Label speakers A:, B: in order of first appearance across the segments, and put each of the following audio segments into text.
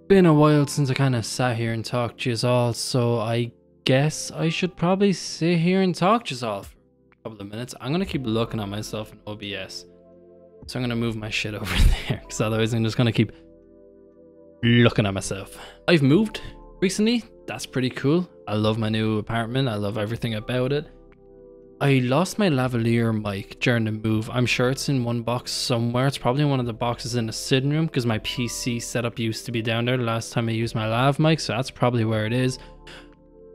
A: Been a while since I kind of sat here and talked to you all, so I guess I should probably sit here and talk to you all for a couple of minutes. I'm gonna keep looking at myself in OBS, so I'm gonna move my shit over there, because otherwise I'm just gonna keep looking at myself. I've moved recently. That's pretty cool. I love my new apartment. I love everything about it. I lost my lavalier mic during the move. I'm sure it's in one box somewhere. It's probably in one of the boxes in the sitting room because my PC setup used to be down there the last time I used my lav mic, so that's probably where it is.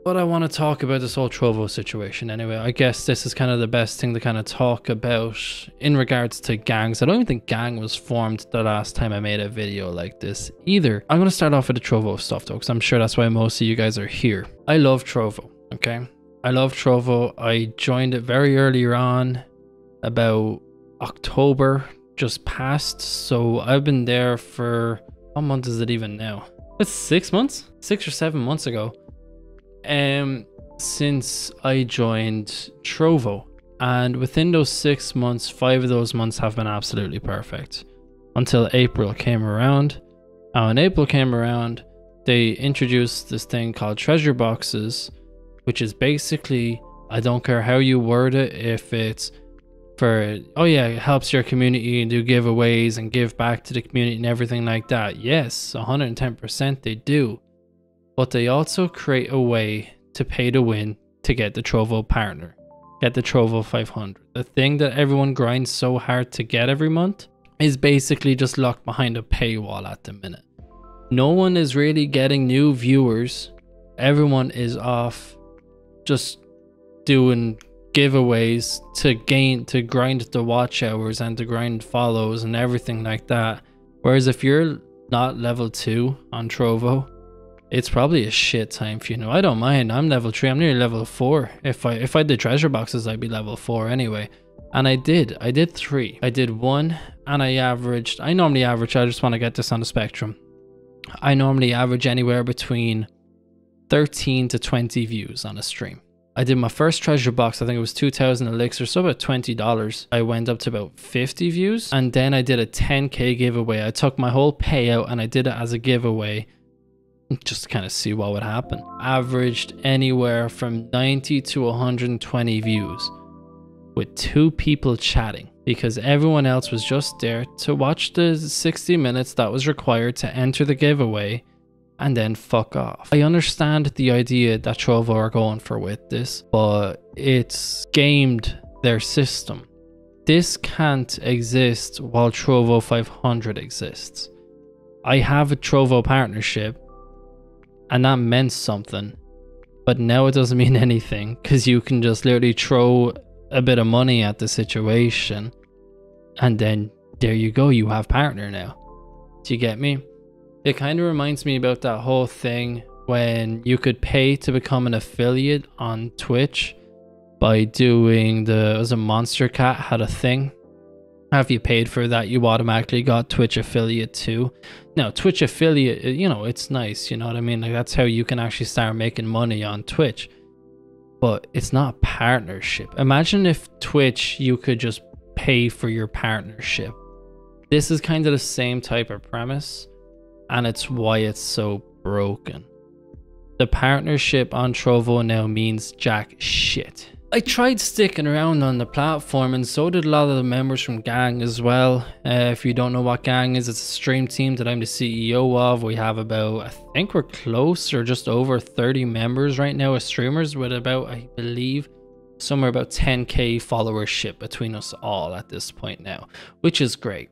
A: But I want to talk about this whole Trovo situation anyway. I guess this is kind of the best thing to kind of talk about in regards to gangs. I don't even think gang was formed the last time I made a video like this either. I'm going to start off with the Trovo stuff though, because I'm sure that's why most of you guys are here. I love Trovo, okay? I love Trovo. I joined it very early on, about October just passed. So I've been there for, what month is it even now? It's 6 months? 6 or 7 months ago. Since I joined Trovo. And within those 6 months, 5 of those months have been absolutely perfect. Until April came around. And when April came around, they introduced this thing called treasure boxes, which is basically, I don't care how you word it, if it's for, oh yeah, it helps your community and do giveaways and give back to the community and everything like that. Yes, 110% they do. But they also create a way to pay to win to get the Trovo partner, get the Trovo 500. The thing that everyone grinds so hard to get every month is basically just locked behind a paywall at the minute. No one is really getting new viewers. Everyone is off just doing giveaways to grind the watch hours and to grind follows and everything like that. Whereas if you're not level 2 on Trovo, it's probably a shit time for you. Know, I don't mind. I'm level 3. I'm nearly level 4. If I did treasure boxes, I'd be level 4 anyway. And I did 3. I did 1 and I normally average, I just want to get this on the spectrum. I normally average anywhere between 13 to 20 views on a stream. I did my first treasure box, I think it was 2,000 elixir, so about $20. I went up to about 50 views, and then I did a 10k giveaway. I took my whole payout and I did it as a giveaway just to kind of see what would happen. Averaged anywhere from 90 to 120 views with 2 people chatting, because everyone else was just there to watch the 60 minutes that was required to enter the giveaway and then fuck off. I understand the idea that Trovo are going for with this, but it's gamed their system. This can't exist while Trovo 500 exists. I have a Trovo partnership and that meant something, but now it doesn't mean anything because you can just literally throw a bit of money at the situation and then there you go, you have partner now. Do you get me? It kind of reminds me about that whole thing when you could pay to become an affiliate on Twitch by doing was a Monster Cat had a thing. If you paid for that, you automatically got Twitch affiliate too. Now, Twitch affiliate, you know, it's nice, you know what I mean? Like that's how you can actually start making money on Twitch. But it's not partnership. Imagine if Twitch, you could just pay for your partnership. This is kind of the same type of premise. And it's why it's so broken. The partnership on Trovo now means jack shit. I tried sticking around on the platform and so did a lot of the members from Gang as well. If you don't know what Gang is, it's a stream team that I'm the CEO of. We have about, I think we're close or just over 30 members right now as streamers with about, I believe, somewhere about 10k followership between us all at this point now, which is great.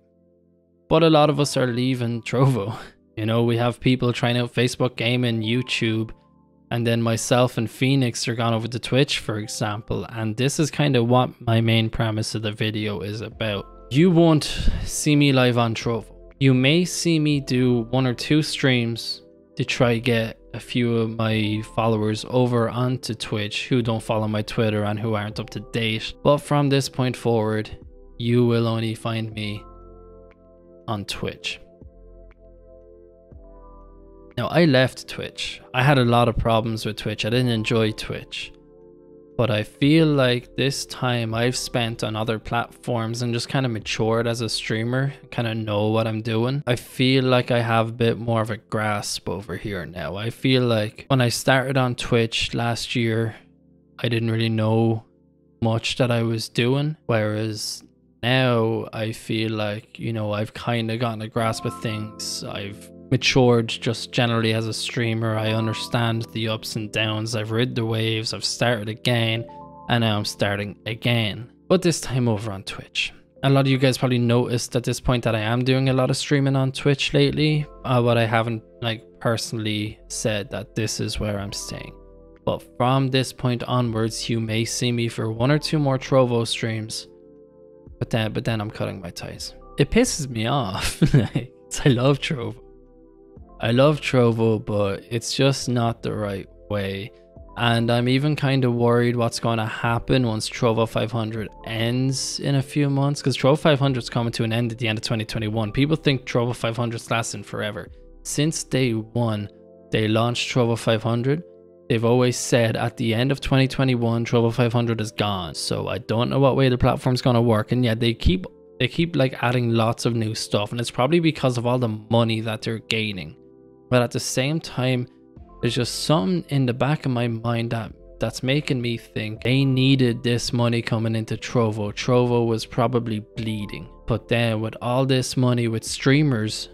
A: But a lot of us are leaving Trovo. You know, we have people trying out Facebook gaming, YouTube, and then myself and Phoenix are gone over to Twitch, for example. And this is kind of what my main premise of the video is about. You won't see me live on Trovo. You may see me do 1 or 2 streams to try get a few of my followers over onto Twitch who don't follow my Twitter and who aren't up to date. But from this point forward, you will only find me on Twitch. Now, I left Twitch. I had a lot of problems with Twitch. I didn't enjoy Twitch. But I feel like this time I've spent on other platforms and just kind of matured as a streamer, kind of know what I'm doing. I feel like I have a bit more of a grasp over here now. I feel like when I started on Twitch last year, I didn't really know much that I was doing. Whereas now I feel like, you know, I've kind of gotten a grasp of things. I've matured just generally as a streamer. I understand the ups and downs. I've rid the waves. I've started again, and now I'm starting again, but this time over on Twitch. A lot of you guys probably noticed at this point that I am doing a lot of streaming on Twitch lately, but I haven't like personally said that this is where I'm staying. But from this point onwards, you may see me for 1 or 2 more Trovo streams, but then I'm cutting my ties. It pisses me off. I love Trovo. I love Trovo, but it's just not the right way. And I'm even kind of worried what's going to happen once Trovo 500 ends in a few months, because Trovo 500 is coming to an end at the end of 2021. People think Trovo 500 is lasting forever. Since day one, they launched Trovo 500. They've always said at the end of 2021, Trovo 500 is gone. So I don't know what way the platform's going to work. And yeah, they keep like adding lots of new stuff, and it's probably because of all the money that they're gaining. But at the same time, there's just something in the back of my mind that's making me think they needed this money coming into Trovo. Trovo was probably bleeding. But then with all this money with streamers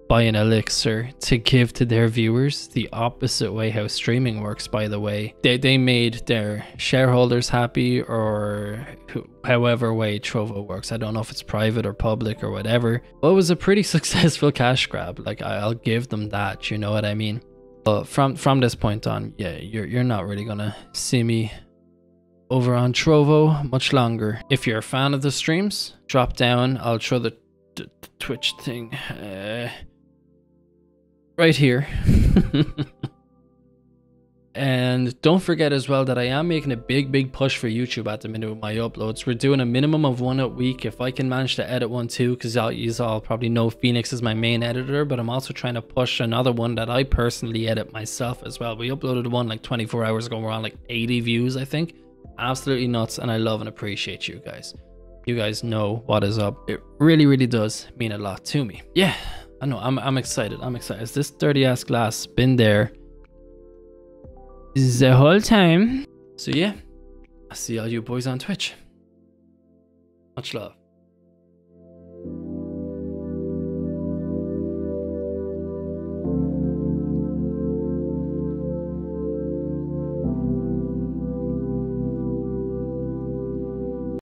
A: buying Elixir to give to their viewers, the opposite way how streaming works, by the way, they made their shareholders happy, or however way Trovo works. I don't know if it's private or public or whatever, but it was a pretty successful cash grab. Like, I'll give them that, you know what I mean? But from this point on, yeah, you're not really gonna see me over on Trovo much longer. If you're a fan of the streams, drop down. I'll throw the Twitch thing right here. And don't forget as well that I am making a big push for YouTube at the minute with my uploads. We're doing a minimum of 1 a week. If I can manage to edit 1 too, because you all probably know Phoenix is my main editor, but I'm also trying to push another one that I personally edit myself as well. We uploaded one like 24 hours ago. We're on like 80 views, I think. Absolutely nuts, and I love and appreciate you guys. You guys know what is up. It really does mean a lot to me. Yeah, I know. I'm excited. I'm excited. This dirty ass glass been there the whole time. So yeah, I'll see all you boys on Twitch. Much love.